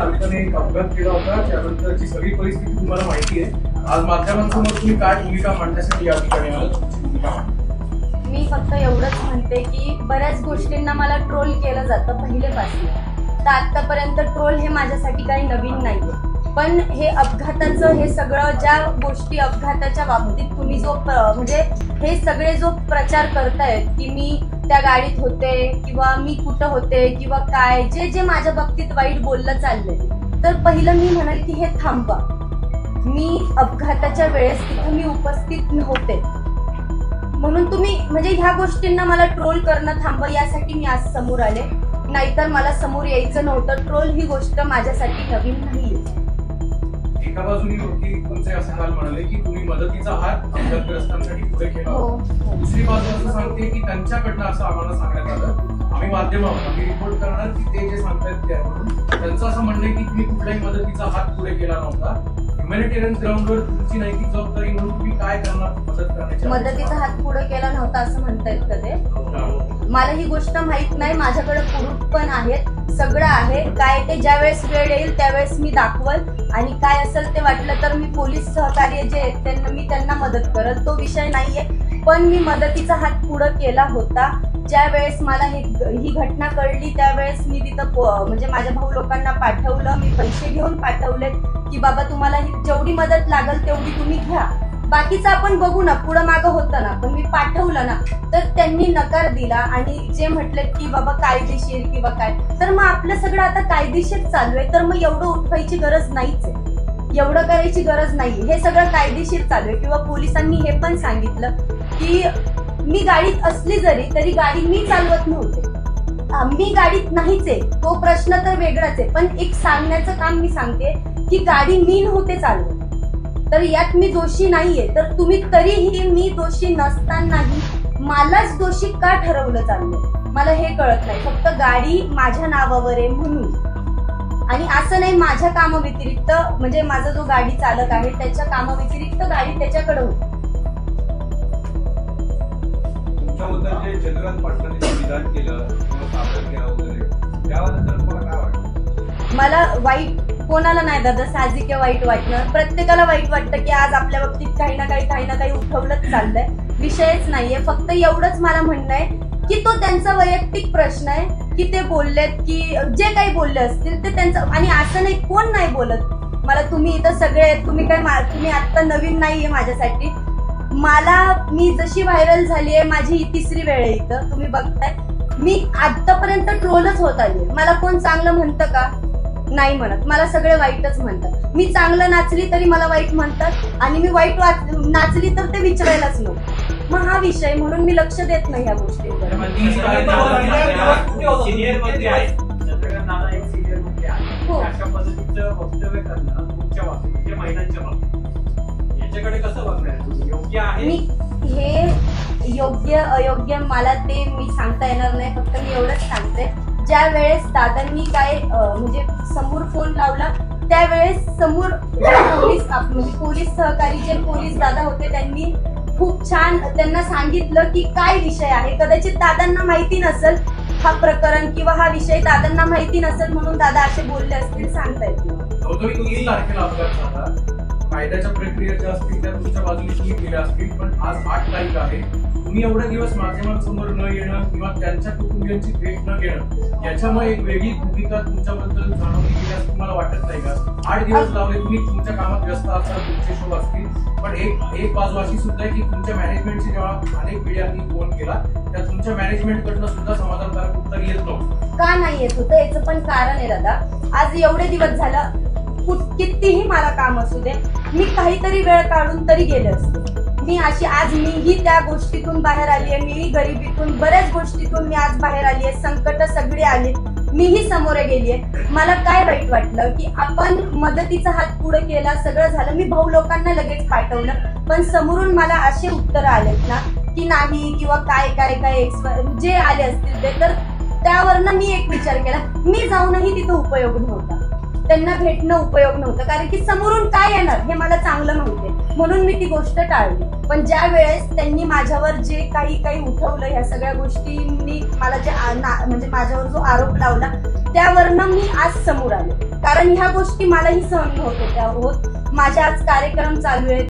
चालकाने एक अपघात केला होता, त्यानंतरची सगळी परिस्थिती तुम्हाला माहिती आहे. आज माध्यमांसमोर तुम्ही काय भूमिका मांडण्यासाठी या ठिकाणी आहात? मी फक्त एवढंच म्हणते की बऱ्याच गोष्टींना मला ट्रोल केलं जातं पहिलेपासून, तर आतापर्यंत ट्रोल हे माझ्यासाठी काही नवीन नाहीये. पण हे अपघाताचं हे सगळं ज्या गोष्टी अपघाताच्या बाबतीत तुम्ही जो म्हणजे हे सगळे जो प्रचार करतायत की मी त्या गाडीत होते किंवा मी कुठं होते किंवा काय जे जे माझ्या बाबतीत वाईट बोललं चाललंय, तर पहिलं मी म्हणाल की हे थांबवा. मी अपघाताच्या वेळेस तिथं मी उपस्थित होते, म्हणून तुम्ही म्हणजे ह्या गोष्टींना मला ट्रोल करणं थांबवा यासाठी मी आज समोर आले, नाहीतर मला समोर यायचं नव्हतं. ट्रोल ही गोष्ट माझ्यासाठी नवीन नाहीये. एका बाजूनी तुमचे असं काल म्हणाले की तुम्ही मदतीचा हात अपघातग्रस्तांसाठी पुढे केला, दुसरी बाजू असं सांगते की त्यांच्याकडनं असं आम्हाला सांगण्यात आलं, आम्ही माध्यमावर आम्ही रिपोर्ट करणार की ते जे सांगतायत ते म्हणून. त्यांचं असं म्हणणं आहे की तुम्ही कुठल्याही मदतीचा हात पुढे केला नव्हता. ह्युमॅनिटेरियन ग्राउंडवर तुमची नैतिक जबाबदारी म्हणून तुम्ही काय करणार मदत करण्याची? मदतीचा हात पुढे केला नव्हता असं म्हणतायत कधी? मला ही गोष्ट माहित नाही. माझ्याकडे प्रूफ पण आहेत, सगळं आहे. काय ते ज्यावेळेस वेळ येईल त्यावेळेस मी दाखवल, आणि काय असेल ते वाटलं तर मी पोलीस सहकार्य जे आहेत मी त्यांना मदत करल, तो विषय नाहीये. पण मी मदतीचा हात पुढे केला होता. ज्या वेळेस मला ही घटना कळली त्यावेळेस मी तिथं म्हणजे माझ्या भाऊ लोकांना पाठवलं, मी पैसे घेऊन पाठवले की बाबा तुम्हाला जेवढी मदत लागल तेवढी तुम्ही घ्या, बाकीचं आपण बघू ना, पुढं मागं होतं ना. पण मी पाठवलं ना, तर त्यांनी नकार दिला आणि जे म्हटले की बाबा कायदेशीर किंवा काय, तर मग आपलं सगळं आता कायदेशीर चालू आहे, तर मग एवढं उठवायची गरज नाहीच आहे, एवढं करायची गरज नाही. हे सगळं कायदेशीर चालू आहे. किंवा पोलिसांनी हे पण सांगितलं की मी गाडीत असली तरी गाडी मी चालवत नव्हते, मी गाडीत नाहीच आहे, तो प्रश्न तर वेगळाच आहे. पण एक सांगण्याचं काम मी सांगते की गाडी मी नव्हते चालवत, तर यात मी दोषी नाहीये. तर तुम्ही तरीही मी दोषी नसतानाही मलाच दोषी का ठरवलं चाललंय मला हे कळत नाही. फक्त गाडी माझ्या नावावर आहे म्हणून, आणि असं नाही माझ्या कामाव्यतिरिक्त म्हणजे माझा जो गाडी चालक आहे त्याच्या कामाव्यतिरिक्त गाडी त्याच्याकडे होती. तुमच्याबद्दल जे चंद्रकांत पाटलांनी विधान केलं वगैरे, त्याबद्दल तुम्हाला काय वाटतं? मला वाईट कोणाला नाही दादा, साहजिक वाईट वाटणार, प्रत्येकाला वाईट वाटतं की आज आपल्या बाबतीत काही ना काही उठवलंच चाललंय, विषयच नाहीये. फक्त एवढंच मला म्हणणं आहे की तो त्यांचा वैयक्तिक प्रश्न आहे की ते बोललेत की जे काही बोलले असतील ते त्यांचं, आणि असं नाही कोण नाही बोलत मला. तुम्ही इथं सगळे तुम्ही तुम्ही आता नवीन नाहीये माझ्यासाठी. मी जशी व्हायरल झाली आहे, माझी ही तिसरी वेळ आहे इथं, तुम्ही बघताय. मी आतापर्यंत ट्रोलच होत आली. मला कोण चांगलं म्हणतं का? नाही म्हणत, मला सगळे वाईटच म्हणतात. मी चांगलं नाचली तरी मला वाईट म्हणतात, आणि मी वाईट नाचली तर ते विचारायलाच नको. मग हा विषय म्हणून मी लक्ष देत नाही या गोष्टीवर. हे योग्य अयोग्य मला ते मी सांगता येणार नाही. फक्त मी एवढंच सांगते, ज्या वेळेस दादांनी काय म्हणजे समोर फोन लावला त्यावेळेस समोर पोलीस सहकारी जे पोलीस दादा होते त्यांनी खूप छान त्यांना सांगितलं की काय विषय आहे. कदाचित दादांना माहिती नसेल हा प्रकरण किंवा हा विषय दादांना माहिती नसेल म्हणून दादा असे बोलले असतील, सांगता येत नाही. कायद्याच्या प्रक्रिया ज्या असतील त्या तुमच्या बाजूने तुम्ही केल्या असतील, पण आज 8 तारीख आहे. तुम्ही एवढे दिवस माध्यमांसमोर न येणं किंवा त्यांच्या कुटुंबियांची भेट न घेणं याच्यामुळे एक वेगळी भूमिका तुमच्याबद्दल जाणवली गेली असं तुम्हाला वाटत नाही का? 8 दिवस लावले, तुम्ही तुमच्या कामात व्यस्त असाल, तुमचे शो असतील, पण एक बाजू अशी सुद्धा आहे की तुमच्या मॅनेजमेंटशी जेव्हा अनेक मीडियांनी फोन केला त्या तुमच्या मॅनेजमेंटकडनं सुद्धा समाधानकारक उत्तर येत नव्हतं. का नाही येत होतं याचं पण कारण आहे दादा. आज एवढे दिवस झालं कितीही मला काम असू दे, मी काहीतरी वेळ काढून तरी गेले असते. मी अशी आज मीही त्या गोष्टीतून बाहेर आली आहे, मीही गरिबीतून बऱ्याच गोष्टीतून मी आज बाहेर आली आहे. संकट सगळे आले, मीही समोर गेली आहे. मला काय वाईट वाटलं की आपण मदतीचा हात पुढे केला, सगळं झालं, मी भाऊ लोकांना लगेच पाठवलं, पण समोरून मला असे उत्तर आलेत ना की नाही किंवा काय काय काय जे आले असतील ते, तर त्यावरनं मी एक विचार केला, मी जाऊनही तिथं उपयोग नव्हता, त्यांना भेटणं उपयोग नव्हतं, कारण की समोरून काय येणार हे मला चांगलं माहिती आहे, म्हणून मी ती गोष्ट टाळली. पण ज्या वेळेस त्यांनी माझ्यावर जे काही उठवलं, ह्या सगळ्या गोष्टींनी मला जे म्हणजे माझ्यावर जो आरोप लावला त्यावरनं मी आज समोर आले. कारण ह्या गोष्टी मलाही सहन होत होत्या. माझे आज कार्यक्रम चालू आहेत,